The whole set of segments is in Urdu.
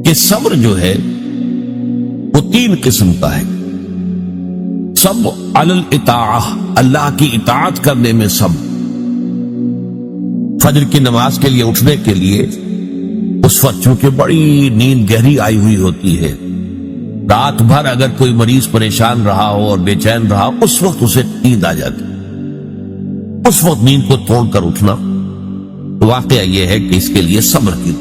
کہ صبر جو ہے وہ 3 قسم کا ہے. صبر علی الاطاعہ، اللہ کی اطاعت کرنے میں صبر. فجر کی نماز کے لیے اٹھنے کے لیے اس وقت چونکہ بڑی نیند گہری آئی ہوئی ہوتی ہے، رات بھر اگر کوئی مریض پریشان رہا ہو اور بے چین رہا ہو، اس وقت اسے نیند آ جاتی. اس وقت نیند کو توڑ کر اٹھنا، واقعہ یہ ہے کہ اس کے لیے صبر کی.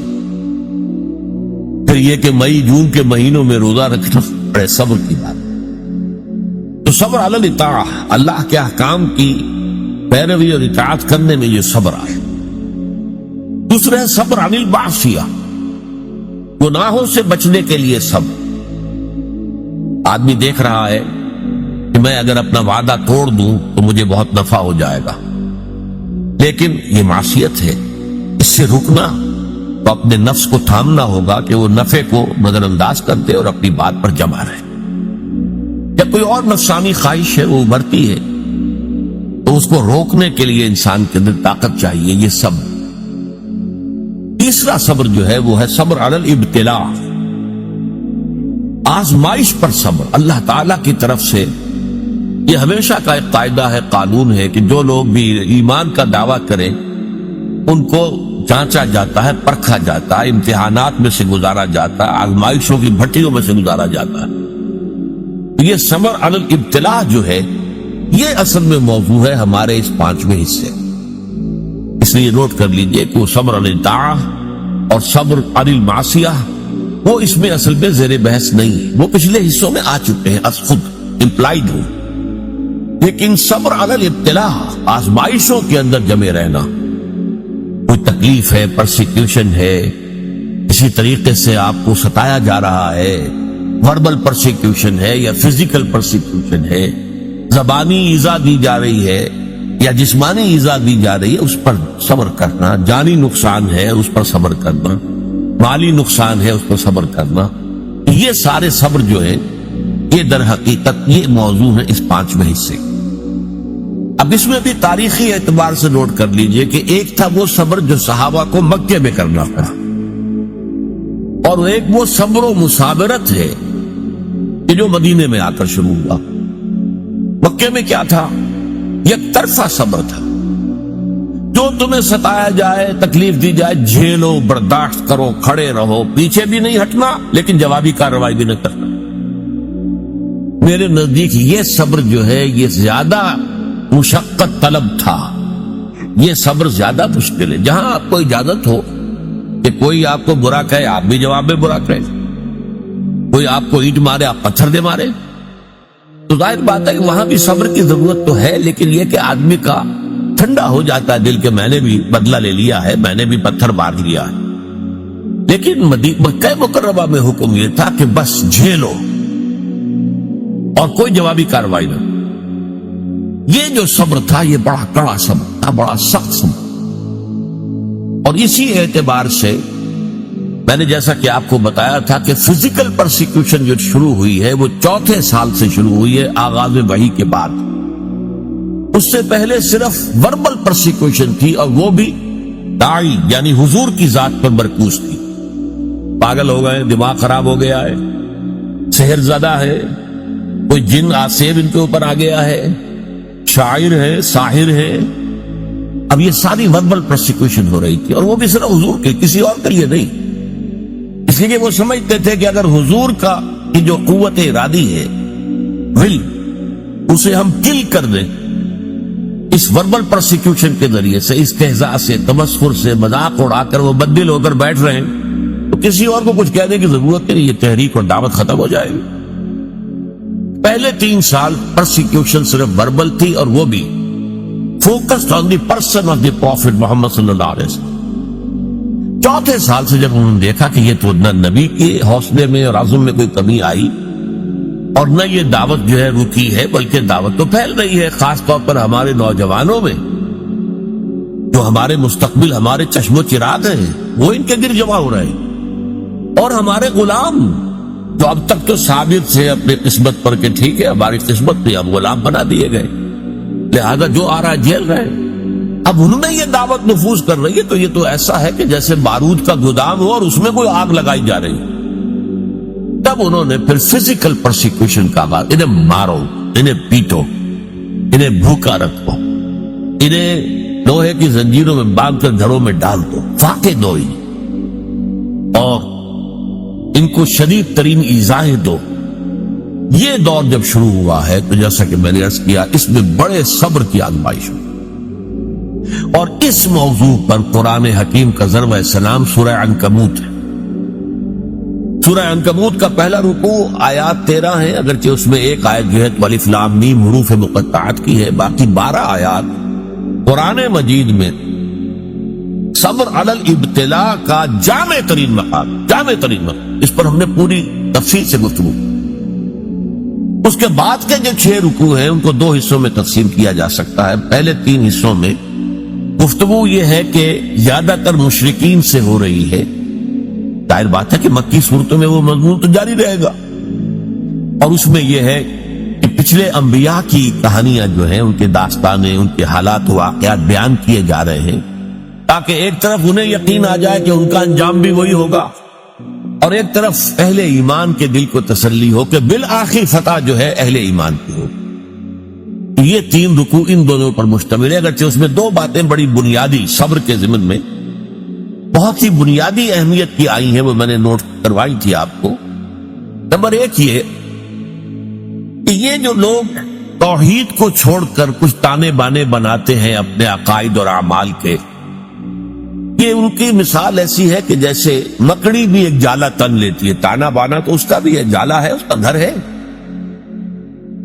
پھر یہ کہ مئی جون کے مہینوں میں روزہ رکھنا بڑے صبر کی بات. تو صبر علی الاطاعہ، اللہ کے احکام کی پیروی اور اطاعت کرنے میں یہ صبر آئے. دوسرا ہے صبر عن المعصیہ، گناہوں سے بچنے کے لیے صبر. آدمی دیکھ رہا ہے کہ میں اگر اپنا وعدہ توڑ دوں تو مجھے بہت نفع ہو جائے گا، لیکن یہ معصیت ہے، اس سے رکنا تو اپنے نفس کو تھامنا ہوگا کہ وہ نفع کو نظر انداز کر دے اور اپنی بات پر جمع رہے. جب کوئی اور نفسانی خواہش ہے وہ ابھرتی ہے تو اس کو روکنے کے لیے انسان کے اندر طاقت چاہیے، یہ صبر. تیسرا صبر جو ہے وہ ہے صبر علی الابتلاء، آزمائش پر صبر. اللہ تعالی کی طرف سے یہ ہمیشہ کا ایک قاعدہ ہے، قانون ہے کہ جو لوگ بھی ایمان کا دعویٰ کریں ان کو جانچا جاتا ہے، پرکھا جاتا ہے، امتحانات میں سے گزارا جاتا ہے، آزمائشوں کی بھٹیوں میں سے گزارا جاتا ہے. یہ صبر علی الابتلاء جو ہے یہ اصل میں موضوع ہے ہمارے اس 5ویں حصے. اس لیے نوٹ کر لیجئے کہ وہ صبر علی الطاعہ اور صبر علی المعصیہ وہ اس میں اصل میں زیر بحث نہیں ہے، وہ پچھلے حصوں میں آ چکے ہیں از خود امپلائیڈ ہو. لیکن صبر علی الابتلاء، آزمائشوں کے اندر جمے رہنا، کوئی تکلیف ہے، پرسیکیوشن ہے، اسی طریقے سے آپ کو ستایا جا رہا ہے، وربل پرسیکیوشن ہے یا فزیکل پرسیکیوشن ہے، زبانی ایذا دی جا رہی ہے یا جسمانی ایذا دی جا رہی ہے، اس پر صبر کرنا. جانی نقصان ہے اس پر صبر کرنا، مالی نقصان ہے اس پر صبر کرنا. یہ سارے صبر جو ہے یہ در حقیقت یہ موضوع ہے اس 5ویں حصے. اب اس میں بھی تاریخی اعتبار سے نوٹ کر لیجئے کہ ایک تھا وہ صبر جو صحابہ کو مکے میں کرنا پڑا، اور ایک وہ صبر و مصابرت ہے کہ جو مدینے میں آ کر شروع ہوا. مکے میں کیا تھا؟ یک طرفہ صبر تھا، جو تمہیں ستایا جائے، تکلیف دی جائے، جھیلو، برداشت کرو، کھڑے رہو، پیچھے بھی نہیں ہٹنا لیکن جوابی کارروائی بھی نہیں کرنا. میرے نزدیک یہ صبر جو ہے یہ زیادہ مشقت طلب تھا، یہ صبر زیادہ مشکل ہے. جہاں آپ کو اجازت ہو کہ کوئی آپ کو برا کہے آپ بھی جواب میں برا کہے، کوئی آپ کو اینٹ مارے آپ پتھر دے مارے، تو ظاہر بات ہے کہ وہاں بھی صبر کی ضرورت تو ہے، لیکن یہ کہ آدمی کا ٹھنڈا ہو جاتا ہے دل کہ میں نے بھی بدلہ لے لیا ہے، میں نے بھی پتھر مار لیا ہے. لیکن مکہ مکرمہ میں حکم یہ تھا کہ بس جھیلو اور کوئی جوابی کارروائی نہ. یہ جو صبر تھا یہ بڑا کڑا صبر تھا، بڑا سخت صبر. اور اسی اعتبار سے میں نے جیسا کہ آپ کو بتایا تھا کہ فزیکل پرسیکیوشن جو شروع ہوئی ہے وہ 4تھے سال سے شروع ہوئی ہے آغاز وحی کے بعد. اس سے پہلے صرف وربل پرسیکیوشن تھی، اور وہ بھی داعی یعنی حضور کی ذات پر مرکوز تھی. پاگل ہو گئے، دماغ خراب ہو گیا ہے، سحر زدہ ہے، کوئی جن آسیب ان کے اوپر آ گیا ہے، شاعر ہے، ساحر ہے. اب یہ ساری وربل پرسیکیوشن ہو رہی تھی، اور وہ بھی صرف حضور کے، کسی اور کے لیے نہیں. اس لیے وہ سمجھتے تھے کہ اگر حضور کا کی جو قوت ارادی ہے، ول، اسے ہم کل کر دیں اس وربل پرسیکیوشن کے ذریعے سے، استہزاء سے، تمسخر سے، مذاق اڑا کر وہ بددل ہو کر بیٹھ رہے ہیں، تو کسی اور کو کچھ کہنے کی ضرورت نہیں، یہ تحریک اور دعوت ختم ہو جائے گی. پہلے 3 سال پرسیکیوشن صرف وربل تھی، اور وہ بھی focused on the person of the prophet Muhammad صلی اللہ علیہ وسلم. 4تھے سال سے جب انہوں نے دیکھا کہ یہ تو نہ نبی کے حوصلے میں اور عزم میں کوئی کمی آئی، اور نہ یہ دعوت جو ہے رکی ہے، بلکہ دعوت تو پھیل رہی ہے، خاص طور پر ہمارے نوجوانوں میں، جو ہمارے مستقبل، ہمارے چشم و چراغ ہیں، وہ ان کے گرد جمع ہو رہے ہیں. اور ہمارے غلام جو اب تک تو ثابت تھے اپنی قسمت پر کہ ٹھیک ہے ہماری قسمت تھی، اب غلام بنا دیے گئے، لہذا جو آ رہا ہے جھیل رہے ہیں. اب انہوں نے یہ دعوت نفوذ کر رہی ہے، تو یہ تو ایسا ہے کہ جیسے بارود کا گودام ہو اور اس میں کوئی آگ لگائی جا رہی ہے. تب انہوں نے پھر فزیکل پرسیکیوشن کا آغاز، انہیں مارو، انہیں پیٹو، انہیں بھوکا رکھو، انہیں لوہے کی زنجیروں میں باندھ کر گھروں میں ڈال دو، فاقے دو، اور ان کو شدید ترین ایذائیں دو۔ یہ دور جب شروع ہوا ہے تو جیسا کہ میں نے عرض کیا، اس میں بڑے صبر کی آزمائش ہوئی، اور اس موضوع پر قرآن حکیم کا ضرب سلام سورہ عنکبوت ہے۔ سورہ عنکبوت کا پہلا رکوع آیات 13 ہے، اگرچہ اس میں ایک آیت جو ہے تو الف لام میم حروف مقطعات کی ہے، باقی 12 آیات قرآن مجید میں صبر علی الابتلاء کا جامع ترین مقام، جامع ترین مقام، اس پر ہم نے پوری تفصیل سے گفتگو۔ اس کے بعد کے جو 6 رکوع ہیں ان کو 2 حصوں میں تقسیم کیا جا سکتا ہے۔ پہلے 3 حصوں میں گفتگو یہ ہے کہ زیادہ تر مشرکین سے ہو رہی ہے، ظاہر بات ہے کہ مکی صورتوں میں وہ مضمون تو جاری رہے گا، اور اس میں یہ ہے کہ پچھلے انبیاء کی کہانیاں جو ہیں، ان کے داستانیں، ان کے حالات و واقعات بیان کیے جا رہے ہیں، تاکہ ایک طرف انہیں یقین آ جائے کہ ان کا انجام بھی وہی ہوگا، اور ایک طرف اہل ایمان کے دل کو تسلی ہو کہ بالآخر فتح جو ہے اہل ایمان کی ہو۔ یہ 3 رکوع ان دونوں پر مشتمل ہے، اگرچہ اس میں 2 باتیں بڑی بنیادی صبر کے ضمن میں بہت ہی بنیادی اہمیت کی آئی ہیں، وہ میں نے نوٹ کروائی تھی آپ کو۔ نمبر 1 یہ کہ یہ جو لوگ توحید کو چھوڑ کر کچھ تانے بانے بناتے ہیں اپنے عقائد اور اعمال کے، یہ ان کی مثال ایسی ہے کہ جیسے مکڑی بھی ایک جالا تن لیتی ہے، تانا بانا تو اس کا بھی ہے، جالا ہے، اس کا گھر ہے،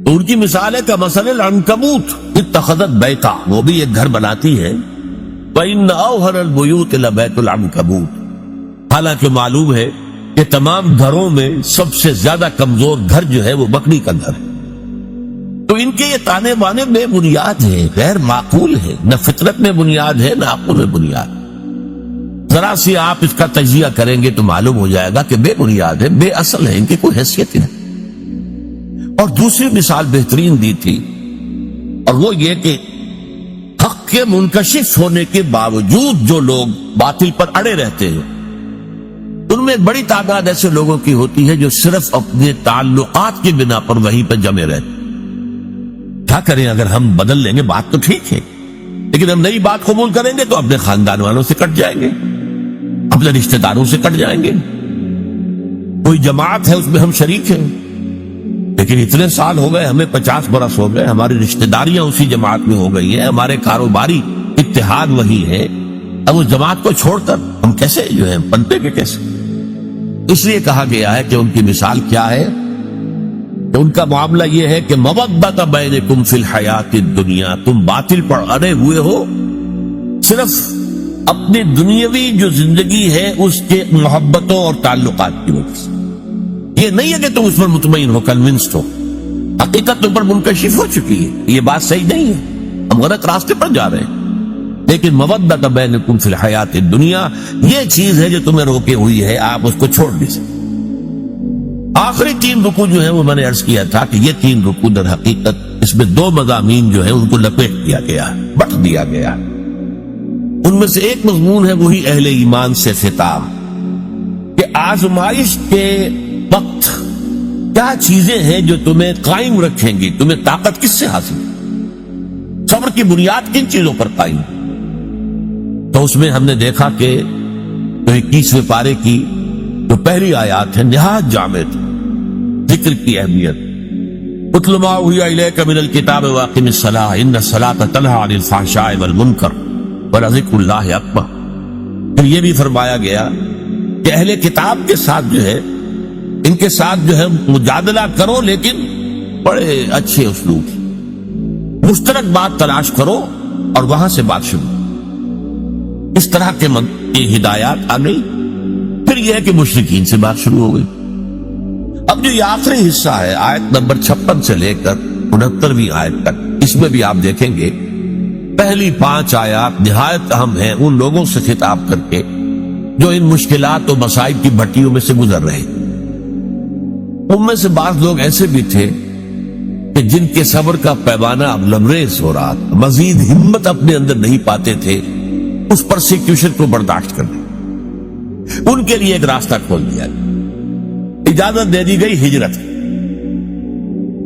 تو ان کی مثال ہے کہ مثل العنکبوت اتخذت بیتا، وہ بھی ایک گھر بناتی ہے، وَإِنَّ أَوْهَنَ الْبُيُوتِ لَبَيْتُ الْعَنكَبُوتِ، حالانکہ معلوم ہے کہ تمام گھروں میں سب سے زیادہ کمزور گھر جو ہے وہ مکڑی کا گھر ہے۔ تو ان کے یہ تانے بانے بے بنیاد ہیں، غیر معقول ہے، نہ فطرت میں بنیاد ہے نہ عقل میں بنیاد۔ ذرا سی آپ اس کا تجزیہ کریں گے تو معلوم ہو جائے گا کہ بے بنیاد ہے، بے اصل ہے، ان کی کوئی حیثیت نہیں۔ اور دوسری مثال بہترین دی تھی، اور وہ یہ کہ حق کے منکشف ہونے کے باوجود جو لوگ باطل پر اڑے رہتے ہیں، ان میں ایک بڑی تعداد ایسے لوگوں کی ہوتی ہے جو صرف اپنے تعلقات کی بنا پر وہیں پہ جمے رہتے۔ کیا کریں، اگر ہم بدل لیں گے بات تو ٹھیک ہے، لیکن ہم نئی بات قبول کریں گے تو اپنے خاندان والوں سے کٹ جائیں گے، اپنے رشتہ داروں سے کٹ جائیں گے۔ کوئی جماعت ہے اس میں ہم شریک ہیں، لیکن اتنے سال ہو گئے، ہمیں 50 برس ہو گئے، ہماری رشتہ داریاں اسی جماعت میں ہو گئی ہیں، ہمارے کاروباری اتحاد وہی ہے، اب اس جماعت کو چھوڑ کر ہم کیسے جو ہیں پنپے کے کیسے؟ اس لیے کہا گیا ہے کہ ان کی مثال کیا ہے، کہ ان کا معاملہ یہ ہے کہ مودۃ بینکم فی الحیات الدنیا، تم باطل پر اڑے ہوئے ہو صرف اپنی دنیاوی جو زندگی ہے اس کے محبتوں اور تعلقات کی وجہ سے۔ یہ نہیں ہے کہ تم اس پر مطمئن ہو، کنونسڈ ہو، حقیقت تم پر منکشف ہو چکی ہے، یہ بات صحیح نہیں ہے، ہم غلط راستے پر جا رہے ہیں، لیکن مودۃ بینکم فی الحیات الدنیا یہ چیز ہے جو تمہیں روکے ہوئی ہے، آپ اس کو چھوڑ نہیں سکتے۔ آخری 3 رکوع جو ہیں وہ میں نے عرض کیا تھا کہ یہ 3 رکوع در حقیقت اس میں 2 مضامین جو ہیں ان کو لپیٹ دیا گیا، بٹ دیا گیا۔ ان میں سے ایک مضمون ہے وہی اہل ایمان سے خطاب، کہ آزمائش کے وقت کیا چیزیں ہیں جو تمہیں قائم رکھیں گی، تمہیں طاقت کس سے حاصل، صبر کی بنیاد کن چیزوں پر قائم۔ تو اس میں ہم نے دیکھا کہ 21ویں پارے کی جو پہلی آیات ہے نہایت جامع ذکر کی اہمیت، اتل ما اوحی الیک من الکتاب واقم الصلاۃ ان الصلاۃ تنہی عن الفحشاء والمنکر ولذکر اللہ اکبر۔ پھر یہ بھی فرمایا گیا کہ اہل کتاب کے ساتھ جو ہے، ان کے ساتھ جو ہے مجادلہ کرو، لیکن بڑے اچھے اسلوب، مشترک بات تلاش کرو اور وہاں سے بات شروع۔ اس طرح کے ہدایات آ گئی۔ پھر یہ ہے کہ مشرکین سے بات شروع ہو گئی۔ اب جو یہ آخری حصہ ہے آیت نمبر 56 سے لے کر 69ویں آیت تک، اس میں بھی آپ دیکھیں گے پہلی 5 آیات نہایت اہم ہیں ان لوگوں سے خطاب کر کے جو ان مشکلات و مصائب کی بھٹیوں میں سے گزر رہے ہیں۔ ان میں سے بعض لوگ ایسے بھی تھے کہ جن کے صبر کا پیمانہ اب لبریز ہو رہا تھا، مزید ہمت اپنے اندر نہیں پاتے تھے اس پرسیکیوشن کو برداشت کرنے۔ ان کے لیے ایک راستہ کھول دیا گیا۔ اجازت دے دی گئی ہجرت.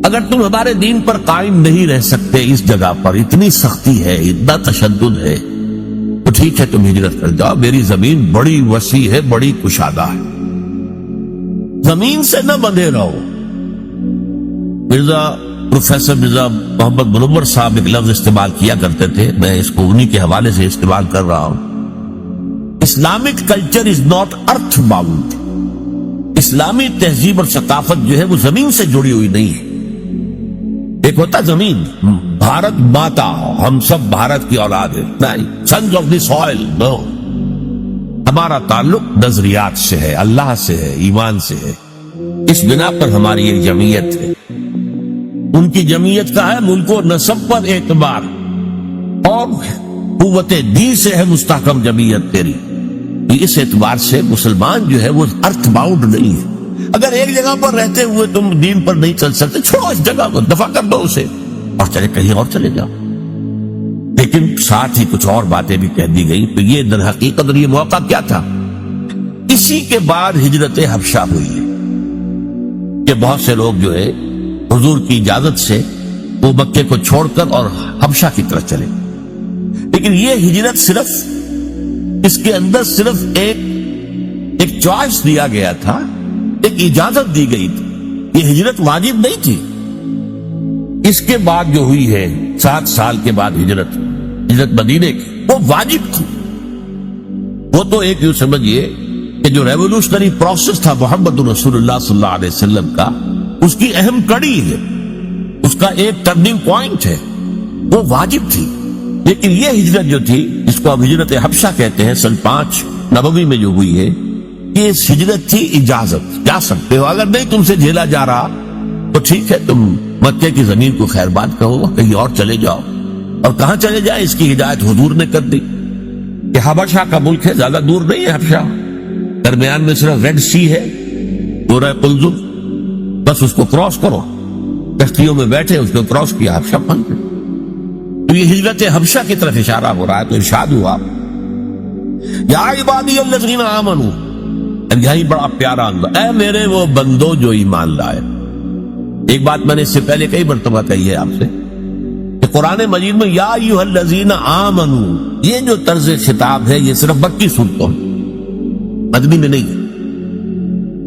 اگر تم ہمارے دین پر قائم نہیں رہ سکتے، اس جگہ پر اتنی سختی ہے، اتنا تشدد ہے، تو ٹھیک ہے تم ہجرت کر جاؤ. میری زمین بڑی وسیع ہے، بڑی کشادہ ہے، زمین سے نہ بندھے رہو. پروفیسر مرزا محمد منور صاحب ایک لفظ استعمال کیا کرتے تھے، میں اس کو انہی کے حوالے سے استعمال کر رہا ہوں. Islamic culture is not earth bound. اسلامی تہذیب اور ثقافت جو ہے وہ زمین سے جڑی ہوئی نہیں ہے. ایک ہوتا زمین، بھارت ماتا، ہم سب بھارت کی اولاد ہے، نہیں، سنز آف دی سوئل، نو. ہمارا تعلق نظریات سے ہے، اللہ سے ہے، ایمان سے ہے. اس بنا پر ہماری یہ جمعیت ہے. ان کی جمعیت کا ہے ملک و نسب پر اعتبار، اور قوت دین سے ہے مستحکم جمعیت تیری. اس اعتبار سے مسلمان جو ہے وہ ارتھ باؤنڈ نہیں ہے. اگر ایک جگہ پر رہتے ہوئے تم دین پر نہیں چل سکتے، چھوڑو اس جگہ کو، دفع کر دو اسے، اور چلے کہیں اور چلے جاؤ. لیکن ساتھ ہی کچھ اور باتیں بھی کہہ دی گئی. تو یہ در حقیقت اور یہ موقع کیا تھا؟ اسی کے بعد ہجرت حبشہ ہوئی ہے کہ بہت سے لوگ جو ہے حضور کی اجازت سے وہ مکے کو چھوڑ کر اور حبشہ کی طرف چلے. لیکن یہ ہجرت صرف اس کے اندر صرف ایک چوائس دیا گیا تھا، ایک اجازت دی گئی تھی. یہ ہجرت واجب نہیں تھی. اس کے بعد جو ہوئی ہے 7 سال کے بعد ہجرت مدینے کی، وہ واجب تھی. وہ تو ایک یوں سمجھیے کہ جو ریولوشنری پروسیس تھا محمد رسول اللہ صلی اللہ علیہ وسلم کا، اس کی اہم کڑی ہے، اس کا ایک ٹرننگ پوائنٹ ہے، وہ واجب تھی. لیکن یہ ہجرت جو تھی، جس کو اب ہجرت حبشہ کہتے ہیں، سن 5 نبوی میں جو ہوئی ہے، یہ ہجرت تھی اجازت. جا سکتے ہو، اگر نہیں تم سے جھیلا جا رہا تو ٹھیک ہے، تم مکے کی زمین کو خیر بات کہو، کہیں اور چلے جاؤ. اور کہاں چلے جائیں اس کی ہدایت حضور نے کر دی کہ حبشہ کا ملک ہے، زیادہ دور نہیں ہے حبشہ، درمیان میں صرف ریڈ سی ہے، گورہ قلزم، بس اس کو کراس کرو. کشتیوں میں بیٹھے اس کو کراس کیا، حبشہ پہنچ گئے. تو یہ ہجرت حبشہ کی طرف اشارہ ہو رہا ہے. تو ارشاد ہوا یا عبادی الذین آمنوا، یہی بڑا پیارا انداز، اے میرے وہ بندو جو ایمان لائے. ایک بات میں نے اس سے پہلے کئی مرتبہ کہی ہے آپ سے کہ قرآن مجید میں یا ایھا الذین آمنوا، یہ جو طرز خطاب ہے یہ صرف مکی صورتوں میں، مدنی میں نہیں ہے.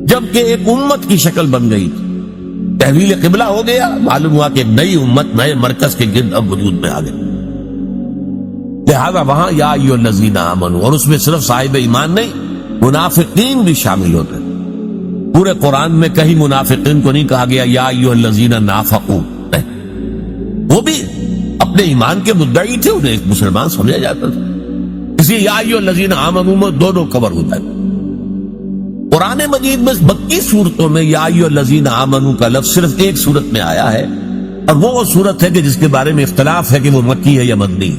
جبکہ ایک امت کی شکل بن گئی تھی، تحویل قبلہ ہو گیا، معلوم ہوا کہ ایک نئی امت نئے مرکز کے گرد اب وجود میں آ گئی. لہذا وہاں یا ایھا الذین آمنوا، اور اس میں صرف صاحب ایمان نہیں، منافقین بھی شامل ہوتے ہیں. پورے قرآن میں کہیں منافقین کو نہیں کہا گیا یا ایھا الذین نافقوا، وہ بھی اپنے ایمان کے مدعی تھے، انہیں ایک مسلمان سمجھا جاتا تھا. اس لیے یا ایھا الذین آمنوا میں دونوں کور ہوتا ہے. قرآن مجید میں مکی صورتوں میں یا ایھا الذین آمنوا کا لفظ صرف ایک صورت میں آیا ہے، اور وہ صورت ہے کہ جس کے بارے میں اختلاف ہے کہ وہ مکی ہے یا مدنی.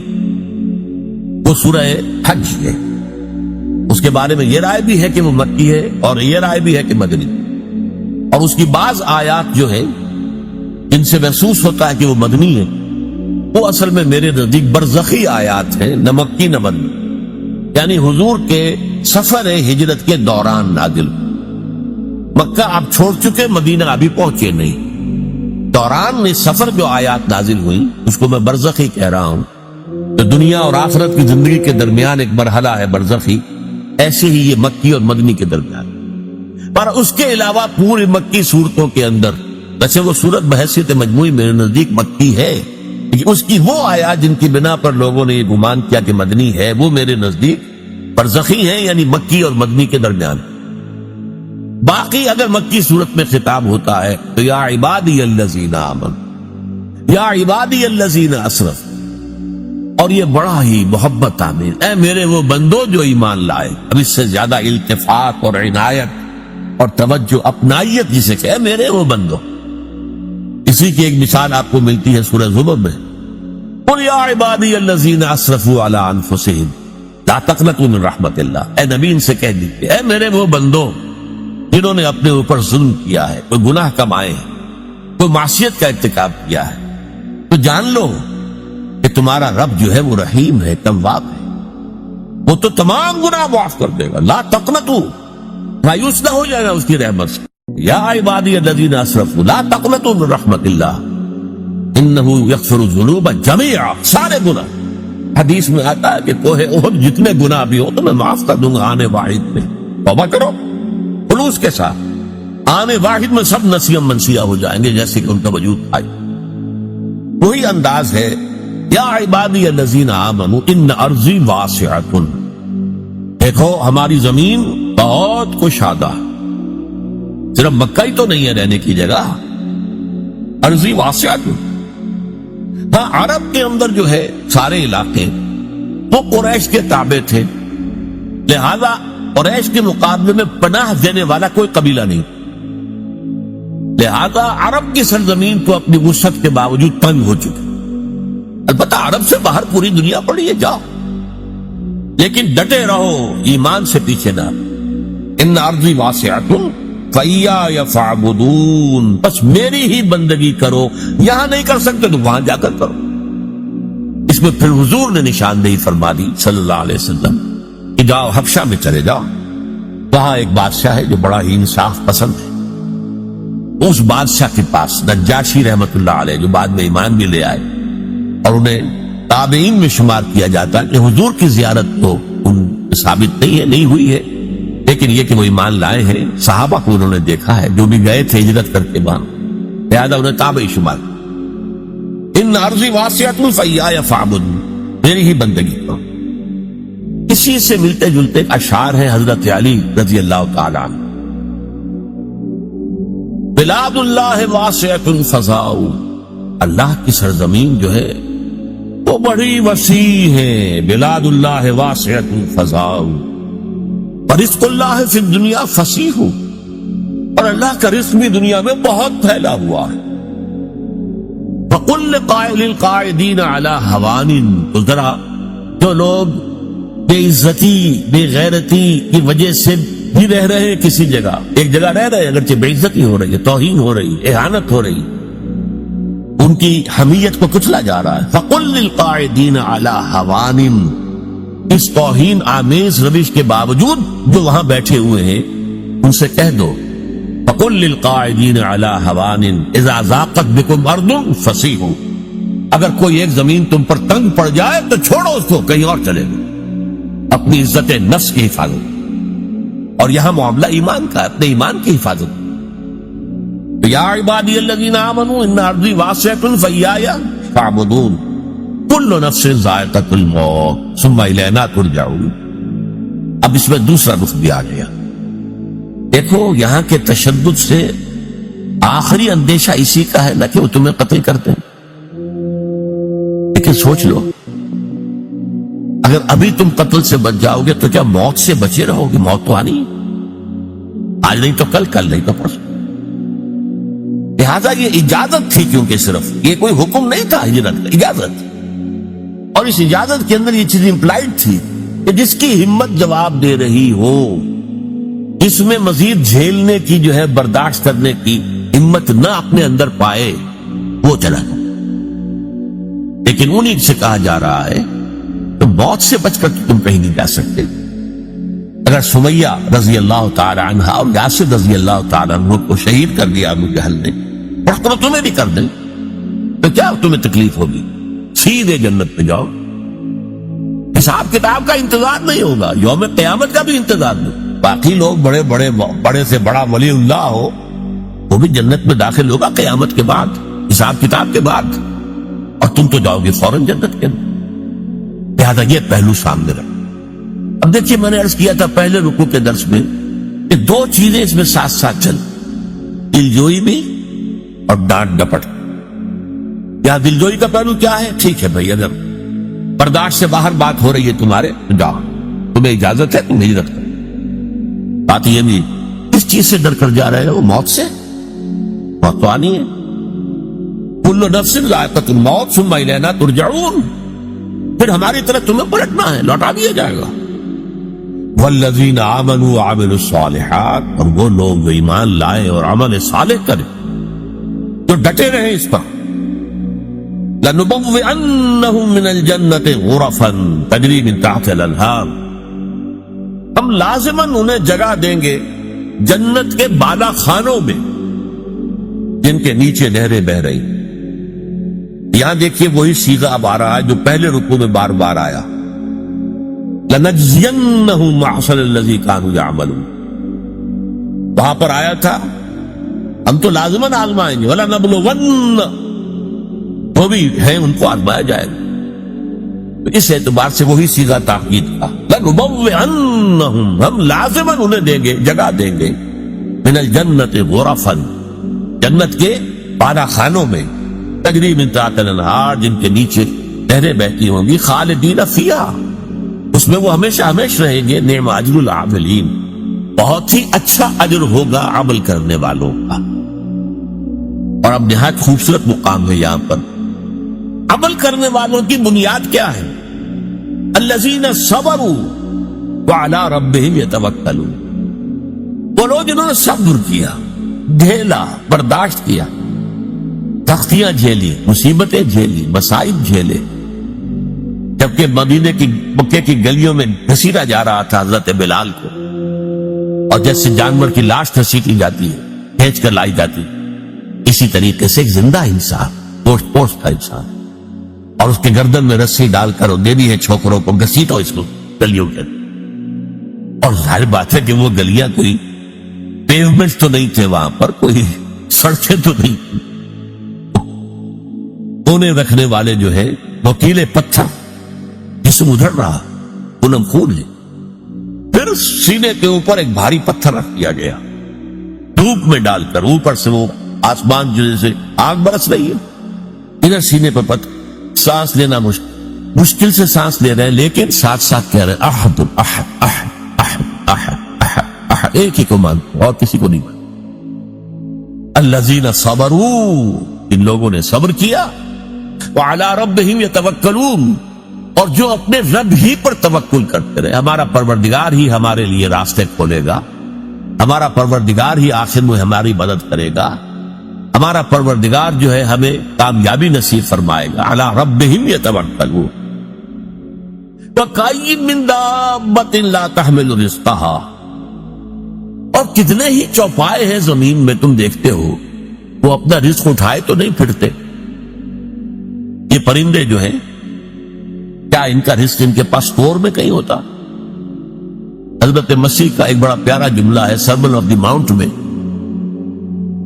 وہ سورہ حج ہے، اس کے بارے میں یہ رائے بھی ہے کہ وہ مکی ہے اور یہ رائے بھی ہے کہ مدنی. اور اس کی بعض آیات جو ہے جن سے محسوس ہوتا ہے کہ وہ مدنی ہے، وہ اصل میں میرے نزدیک برزخی آیات ہیں، نہ مکی نہ مدنی. یعنی حضور کے سفر ہجرت کے دوران نازل. مکہ آپ چھوڑ چکے، مدینہ ابھی پہنچے نہیں، دوران میں سفر جو آیات نازل ہوئی اس کو میں برزخی کہہ رہا ہوں. تو دنیا اور آخرت کی زندگی کے درمیان ایک مرحلہ ہے برزخی، ایسے ہی یہ مکی اور مدنی کے درمیان. پر اس کے علاوہ پوری مکی صورتوں کے اندر، ویسے وہ صورت بحیثیت مجموعی میرے نزدیک مکی ہے، لیکن اس کی وہ آیات جن کی بنا پر لوگوں نے یہ گمان کیا کہ مدنی ہے، وہ میرے نزدیک برزخی ہیں، یعنی مکی اور مدنی کے درمیان. باقی اگر مکی صورت میں خطاب ہوتا ہے تو یا عبادی الذین آمنوا، یا عبادی الذین اسرفوا، اور یہ بڑا ہی محبت آمیز، اے میرے وہ بندو جو ایمان لائے. اب اس سے زیادہ التفات اور عنایت اور توجہ، اپنائیت جسے کہ اے میرے وہ بندو. اسی کی ایک مثال آپ کو ملتی ہے سورہ زمر میں، قل یا عبادی الذین اسرفوا علی انفسہم لا تقنطوا من رحمت اللہ. اے نبی ان سے کہہ دیجیے اے میرے وہ بندو جنہوں نے اپنے اوپر ظلم کیا ہے، کوئی گناہ کمائے ہیں، کوئی معصیت کا ارتکاب کیا ہے، تو جان لو کہ تمہارا رب جو ہے وہ رحیم ہے، تواب ہے، وہ تو تمام گناہ معاف کر دے گا. لا تقنطوا، مایوس نہ ہو جائے گا اس کی رحمت سے. یا عبادی الذین اسرفوا لا تقنطوا من رحمت اللہ انہ یغفر الذنوب جميعا، سارے گناہ۔ حدیث میں آتا ہے کہ کوہ احد جتنے گناہ بھی ہو تو میں معاف کر دوں گا آنے واحد میں۔ توبہ کرو خلوص کے ساتھ، آنے واحد میں سب نسیم منسیہ ہو جائیں گے جیسے کہ ان کا وجود آئی۔ وہی انداز ہے یا عبادی الذین آمنوا ان ارضی واسعۃ، دیکھو ہماری زمین بہت کشادہ، صرف مکہ ہی تو نہیں ہے رہنے کی جگہ، ارضی واسعۃ۔ ہاں عرب کے اندر جو ہے سارے علاقے وہ قریش کے تابع تھے، لہذا قریش کے مقابلے میں پناہ دینے والا کوئی قبیلہ نہیں، لہذا عرب کی سرزمین کو اپنی وسعت کے باوجود تنگ ہو چکی۔ البتہ عرب سے باہر پوری دنیا پڑی ہے، جاؤ، لیکن ڈٹے رہو، ایمان سے پیچھے نہ۔ ان ارضی واسعۃ فإیایا فاعبدون، بس میری ہی بندگی کرو، یہاں نہیں کر سکتے تو وہاں جا کر کرو۔ اس میں پھر حضور نے نشاندہی فرما دی صلی اللہ علیہ وسلم کہ جاؤ حبشہ میں چلے جاؤ، وہاں ایک بادشاہ ہے جو بڑا ہی انصاف پسند ہے، اس بادشاہ کے پاس نجاشی رحمت اللہ علیہ جو بعد میں ایمان بھی لے آئے اور انہیں تابعین میں شمار کیا جاتا ہے، کہ حضور کی زیارت تو ان ثابت نہیں ہے، نہیں ہوئی ہے، لیکن یہ کہ وہ ایمان لائے ہیں، صحابہ کو انہوں نے دیکھا ہے جو بھی گئے تھے ہجرت کر کے وہاں، لہذا انہیں تابعی شمار۔ ان ارضی واسعۃ فإیایا فاعبدون، میری ہی بندگی کرو۔ اسی سے ملتے جلتے اشعار ہیں حضرت علی رضی اللہ تعالی عنہ، بلاد اللہ واسعۃ فضاء، اللہ کی سرزمین جو ہے وہ بڑی وسیع ہے، بلاد اللہ واسعۃ فضاء، رزق اللہ فی الدنیا فصیح، اور اللہ کا رزق بھی دنیا میں بہت پھیلا ہوا ہے۔ وَقُلْ لِقَائِلِ الْقَائِدِينَ عَلَى هَوَانٍ، تو ذرا جو لوگ بے عزتی بے غیرتی کی وجہ سے بھی رہ رہے ہیں کسی جگہ، ایک جگہ رہ رہے اگرچہ بے عزتی ہو رہی ہے، توہین ہو رہی ہے، اہانت ہو رہی، ان کی حمیت کو کچلا جا رہا ہے۔ فَقُلْ لِلْقَائِدِينَ عَلَى هَوَانٍ، اس توہین آمیز روش کے باوجود جو وہاں بیٹھے ہوئے ہیں ان سے کہہ دو، فَقُلْ لِلْقَائِدِينَ عَلَى هَوَانٍ إِذَا ضَاقَتْ بِكُمْ أَرْضٌ فَسِیحُوا، اگر کوئی ایک زمین تم پر تنگ پڑ جائے تو چھوڑو اس کو، کہیں اور چلے گا، اپنی عزت نفس کی حفاظت۔ اور یہاں معاملہ ایمان کا، اپنے ایمان کی حفاظت۔ یا عبادی الذین آمنوا ان ارضی واسعۃ فإیایا فاعبدون کل نفس ذائقۃ الموت ثم الینا ترجعون۔ اب اس میں دوسرا رخ بھی آ گیا، دیکھو یہاں کے تشدد سے آخری اندیشہ اسی کا ہے نہ کہ وہ تمہیں قتل کرتے ہیں، لیکن سوچ لو اگر ابھی تم قتل سے بچ جاؤ گے تو کیا موت سے بچے رہو گے؟ موت تو آنی ہے، آج نہیں تو کل، کل نہیں تو پرسوں۔ لہذا یہ اجازت تھی، کیونکہ صرف یہ کوئی حکم نہیں تھا ہجرت کا، اجازت، اور اس اجازت کے اندر یہ چیز امپلائڈ تھی کہ جس کی ہمت جواب دے رہی ہو، جس میں مزید جھیلنے کی جو ہے برداشت کرنے کی ہمت نہ اپنے اندر پائے، وہ چلا جائے۔ لیکن انہیں سے کہا جا رہا ہے تو موت سے بچ کر تم کہیں نہیں جا سکتے۔ اگر سمیہ رضی اللہ تعالی عنہ اور یاسر رضی اللہ تعالی عنہ کو شہید کر دیا ابو جہل نے، اور تمہیں بھی کر دیں تو کیا تمہیں تکلیف ہوگی؟ سیدھے جنت میں جاؤ، حساب کتاب کا انتظار نہیں ہوگا، یوم قیامت کا بھی انتظار نہیں۔ باقی لوگ بڑے سے بڑا ولی اللہ ہو وہ بھی جنت میں داخل ہوگا قیامت کے بعد، حساب کتاب کے بعد، اور تم تو جاؤ گے فوراً جنت کے اندر۔ لہٰذا یہ پہلو سامنے رکھ۔ اب دیکھیے میں نے عرض کیا تھا پہلے رکوع کے درس میں کہ دو چیزیں اس میں ساتھ ساتھ چل، دلجوئی بھی اور ڈانٹ ڈپٹ۔ یا دلجوئی کا پہلو کیا ہے؟ ٹھیک ہے بھائی، اگر برداشت سے باہر بات ہو رہی ہے تمہارے تو جاؤ، تمہیں اجازت ہے، تم ہجرت کرو۔ بات یہ بھی اس چیز سے ڈر کر جا رہے ہو، موت سے، موت تو آنی ہے۔ کل نفس ذائقۃ الموت ثم الینا ترجعون، پھر ہماری طرف تمہیں پلٹنا ہے، لوٹا دیا جائے گا۔ والذین آمنوا وعملوا الصالحات، اور وہ لوگ جو ایمان لائے اور عمل صالح کرے، جو ڈٹے رہے اس پر، لنبوئنہم من الجنۃ غرفا تجری من تحتها الانہار، ہم لازماً انہیں جگہ دیں گے جنت کے بالا خانوں میں جن کے نیچے نہریں بہ رہی. یہاں دیکھیے وہی صیغہ اب آ رہا ہے جو پہلے رکوع میں بار بار آیا. لَنَجْزِيَنَّهُمْ أَحْسَنَ الَّذِي كَانُوا يَعْمَلُونَ. وہاں پر آیا تھا ہم تو لازماً آزمائیں گے. وَلَنَبْلُوَنَّ، وہ بھی ہیں ان کو آزمایا جائے گا. تو اس اعتبار سے وہی صیغہ تاکید کا. لَنُبَوِّئَنَّهُمْ، ہم لازماً انہیں دیں گے، جگہ دیں گے. مِنَ الْجَنَّةِ غُرَفًا، جنت کے بالا خانوں میں. تجری من تحتہا الانہار، جن کے نیچے نہریں بہتی ہوں گی. خالدین فیہا، اس میں وہ ہمیشہ ہمیشہ رہیں گے. نعم اجر العاملین، بہت ہی اچھا اجر ہوگا عمل کرنے والوں کا. اور اب نہایت خوبصورت مقام ہے یہاں پر. عمل کرنے والوں کی بنیاد کیا ہے؟ الذین صبروا وعلی ربہم یتوکلون، وہ لوگ جنہوں نے صبر کیا، جھیلا، برداشت کیا، سختیاں جھیلی، مصیبتیں جھیلی، مصائب جھیلے. جبکہ مکے کی گلیوں میں گھسیٹا جا رہا تھا حضرت بلال کو، اور جیسے جانور کی لاش گھسیٹی جاتی ہے، کھینچ کر لائی جاتی، اسی طریقے سے ایک زندہ انسان، گوشت پوشت کا انسان، اور اس کے گردن میں رسی ڈال کر وہ دے دی ہے چھوکروں کو، گھسیٹو اس کو گلیوں کے. اور ظاہر بات ہے کہ وہ گلیاں کوئی پیومنٹ تو نہیں تھے، وہاں پر کوئی سڑکیں تو نہیں. کونے رکھنے والے جو ہے نوکیلے پتھر، جسم ادھر رہا، خونم خون ہے. پھر سینے کے اوپر ایک بھاری پتھر رکھ دیا گیا، دھوپ میں ڈال کر. اوپر سے وہ آسمان جو جیسے آگ برس رہی ہے، ادھر سینے پر پتھر. سانس لینا مشکل سے سانس لے رہے ہیں، لیکن ساتھ ساتھ کہہ رہے ہیں احد احد احد احد احد احد احد، ایک ہی کو مانتے اور کسی کو نہیں مانتے. الذین صبروا، ان لوگوں نے صبر کیا. وعلی ربہم یتوکلون، اور جو اپنے رب ہی پر توکل کرتے رہے. ہمارا پروردگار ہی ہمارے لیے راستے کھولے گا، ہمارا پروردگار ہی آخر میں ہماری مدد کرے گا، ہمارا پروردگار جو ہے ہمیں کامیابی نصیب فرمائے گا. علی ربہم یتوکلون. وَکَأَيٍّ مِّن دَابَّةٍ لَا تَحْمِلُ رِزْقَهَا، اور کتنے ہی چوپائے ہیں زمین میں تم دیکھتے ہو، وہ اپنا رزق اٹھائے تو نہیں پھرتے. یہ پرندے جو ہیں، کیا ان کا رزق ان کے پاس اسٹور میں کہیں ہوتا؟ حضرت مسیح کا ایک بڑا پیارا جملہ ہے سرمن آف دی ماؤنٹ میں.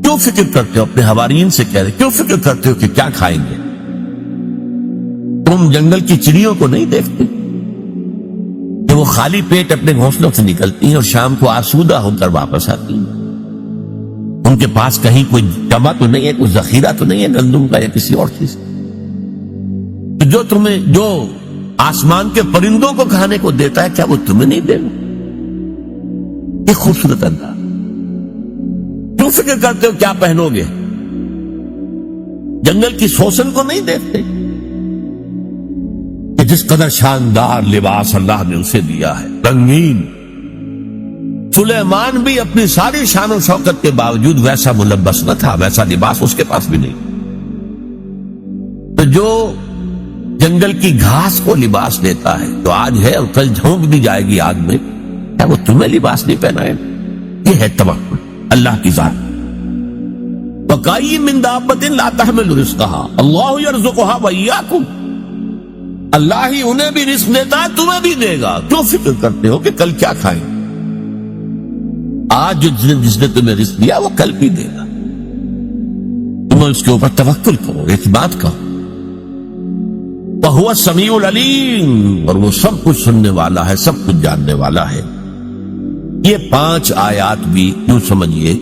کیوں فکر کرتے ہو، اپنے حواریین سے کہہ رہے، کیوں فکر کرتے ہو کہ کیا کھائیں گے؟ تم جنگل کی چڑیوں کو نہیں دیکھتے کہ وہ خالی پیٹ اپنے گھونسلوں سے نکلتی ہیں اور شام کو آسودہ ہو کر واپس آتی ہیں؟ ان کے پاس کہیں کوئی جمع تو نہیں ہے، کوئی ذخیرہ تو نہیں ہے گندم کا یا کسی اور چیز. جو آسمان کے پرندوں کو کھانے کو دیتا ہے، کیا وہ تمہیں نہیں دے گا؟ یہ خوبصورت انداز. کیوں فکر کرتے ہو کیا پہنو گے؟ جنگل کی سوسن کو نہیں دیکھتے کہ جس قدر شاندار لباس اللہ نے اسے دیا ہے، رنگین. سلیمان بھی اپنی ساری شان و شوکت کے باوجود ویسا ملبس نہ تھا، ویسا لباس اس کے پاس بھی نہیں. تو جو جنگل کی گھاس کو لباس دیتا ہے، جو آج ہے اور کل جھونک دی جائے گی آگ میں، کیا وہ تمہیں لباس نہیں پہنائے؟ یہ ہے توکل اللہ کی ذات. وَكَأَيٍّ مِّن دَابَّةٍ لَا تَحْمِلُ رِزْقَهَا اللَّهُ يَرْزُقُهَا وَإِيَّاكُمْ، اللہ ہی انہیں بھی رزق دیتا ہے، تمہیں بھی دے گا. کیوں فکر کرتے ہو کہ کل کیا کھائیں؟ آج جس نے تمہیں رزق دیا وہ کل بھی دے گا. تم اس کے اوپر توکل کرو، اعتماد کرو. وَهُوَ السَّمِيعُ الْعَلِيمُ، اور وہ سب کچھ سننے والا ہے، سب کچھ جاننے والا ہے. یہ 5 آیات بھی یوں سمجھیے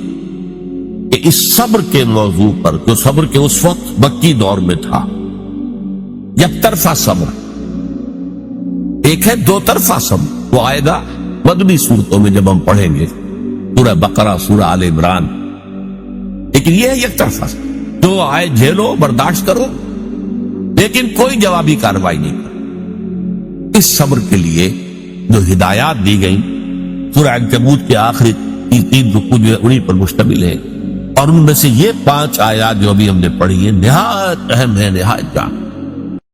کہ اس صبر کے موضوع پر، جو صبر کے اس وقت مکی دور میں تھا، یک طرفہ صبر، ایک ہے 2 طرفہ صبر. وہ آئے گا مدنی صورتوں میں جب ہم پڑھیں گے، سورہ بقرہ، سورہ آل عمران. لیکن یہ ہے یک طرفہ صبر، جو آئے جھیلو، برداشت کرو، لیکن کوئی جوابی کارروائی نہیں کرو. اس صبر کے لیے جو ہدایات دی گئیں سورہ عنکبوت کے آخری 3 رکوع جو ہے انہی پر مشتمل ہے. اور ان میں سے یہ 5 آیات جو ابھی ہم نے پڑھی ہیں نہایت اہم ہے، نہایت جان.